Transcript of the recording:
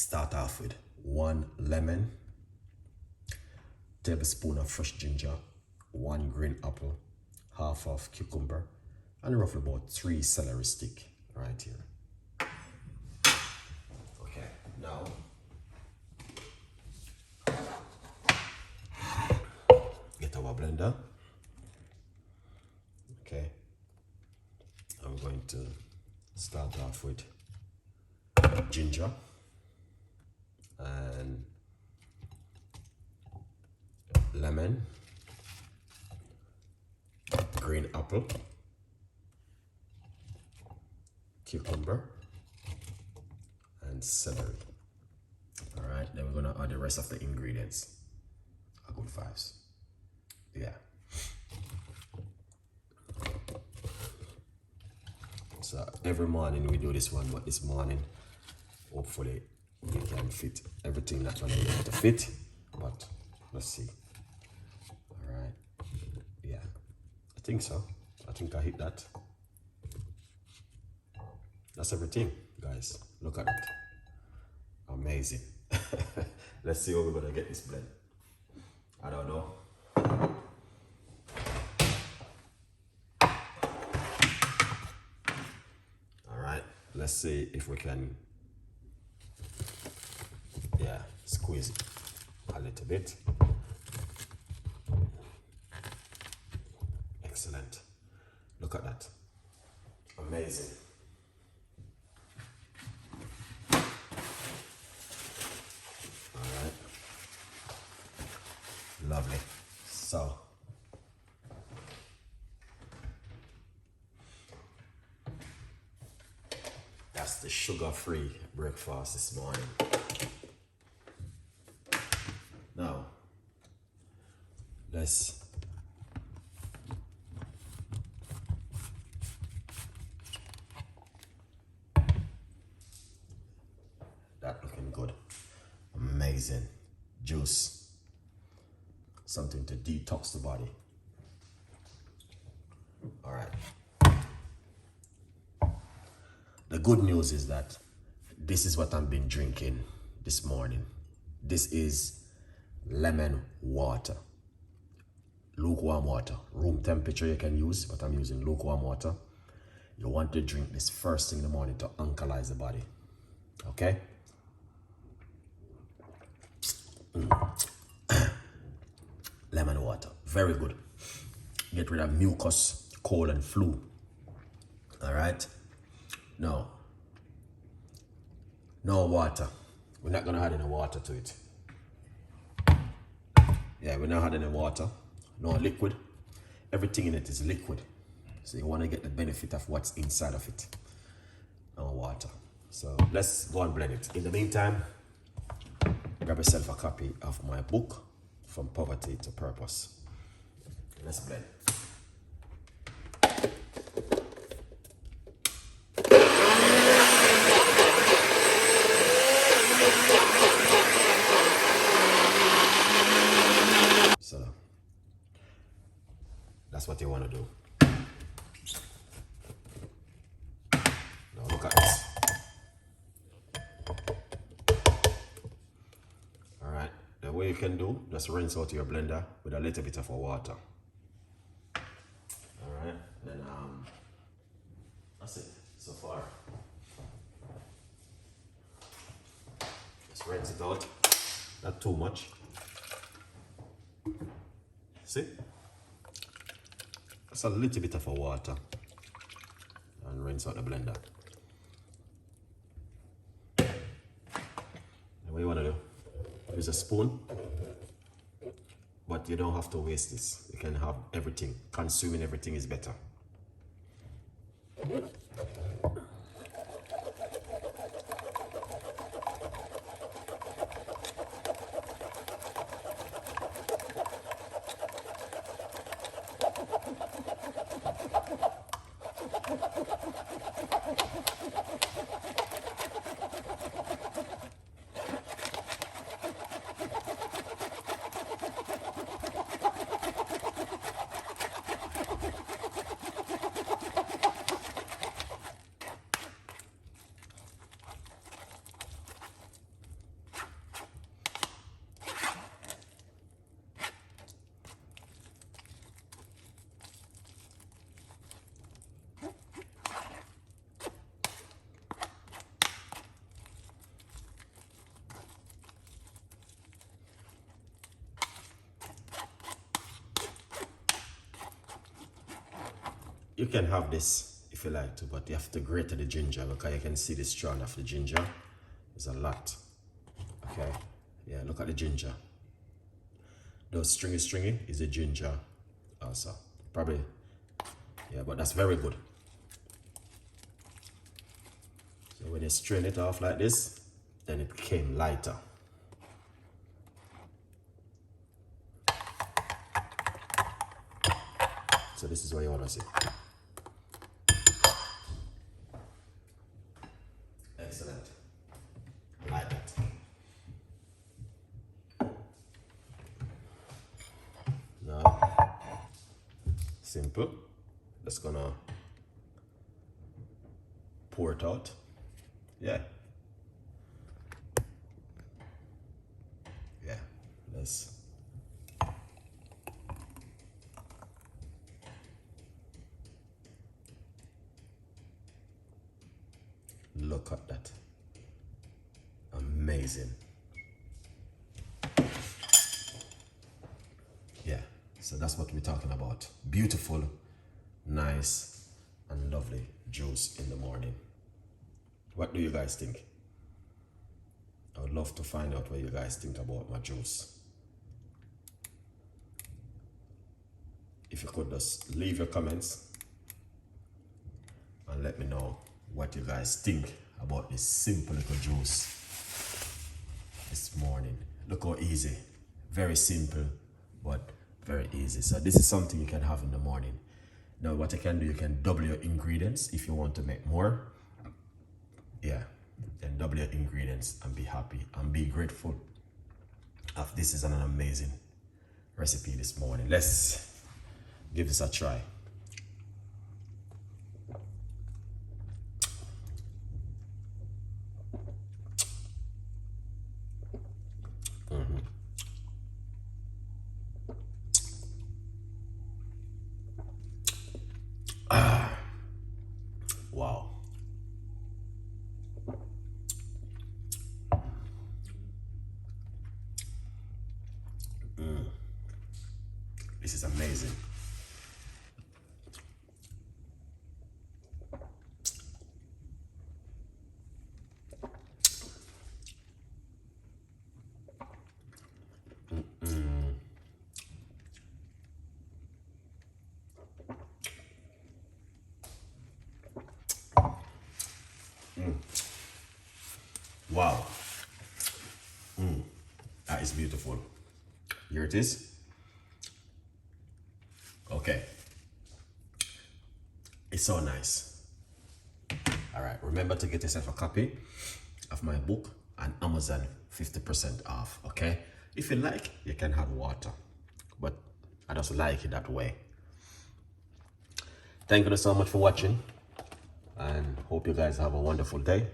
Start off with 1 lemon, tablespoon of fresh ginger, 1 green apple, half of cucumber, and roughly about 3 celery stick right here. Okay, now get our blender. Okay, I'm going to start off with ginger and lemon, green apple, cucumber, and celery. All right, then we're gonna add the rest of the ingredients. A good 5s. Yeah. So every morning we do this one, but this morning, hopefully we can fit everything that's gonna be able to fit, but let's see. All right, yeah, I think so. I think I hit that. That's everything, guys. Look at that. Amazing. Let's see how we're gonna get this blend. I don't know. Let's see if we can, squeeze it a little bit. Excellent. Look at that. Amazing. All right. Lovely. So, that's the sugar-free breakfast this morning. Now, let's that looking good. Amazing. Juice. Something to detox the body. All right. The good news is that this is what I've been drinking this morning. This is lemon water. Lukewarm water. Room temperature you can use, but I'm using lukewarm water. You want to drink this first thing in the morning to alkalize the body. Okay? Lemon water. Very good. Get rid of mucus, cold, and flu. All right? No water. We're not gonna add any water to it. Yeah, we're not adding any water. No liquid. Everything in it is liquid. So you want to get the benefit of what's inside of it. No water. So let's go and blend it. In the meantime, grab yourself a copy of my book, From Poverty to Purpose. Let's blend. That's what you want to do. Now look at this. All right, the way you can do, just rinse out your blender with a little bit of water. All right, then that's it so far. Just rinse it out, not too much. See? Just a little bit of water and rinse out the blender. And what you want to do, use a spoon, but you don't have to waste this. You can have everything. Consuming everything is better. you can have this if you like to, but you have to grate the ginger because you can see the strand of the ginger. There's a lot. Okay, yeah, look at the ginger. Those stringy is the ginger also. Probably, yeah, but that's very good. So when you strain it off like this, then it became lighter. So this is what you want to see. Excellent. Like that. Now, simple. Just gonna pour it out. Yeah. Yeah. Let's. Look at that. Amazing. Yeah, so that's what we're talking about. Beautiful, nice, and lovely juice in the morning. What do you guys think? I would love to find out what you guys think about my juice. If you could just leave your comments and let me know what you guys think about this simple little juice this morning. Look how easy. Very simple, but very easy. So this is something you can have in the morning. Now what you can do, you can double your ingredients if you want to make more. Yeah, then double your ingredients and be happy and be grateful. This is an amazing recipe this morning. Let's give this a try. Wow. This is amazing. Wow. That is beautiful. Here it is. Okay. It's so nice. All right, remember to get yourself a copy of my book on Amazon, 50% off, okay? If you like, you can have water, but I just like it that way. Thank you so much for watching, and hope you guys have a wonderful day.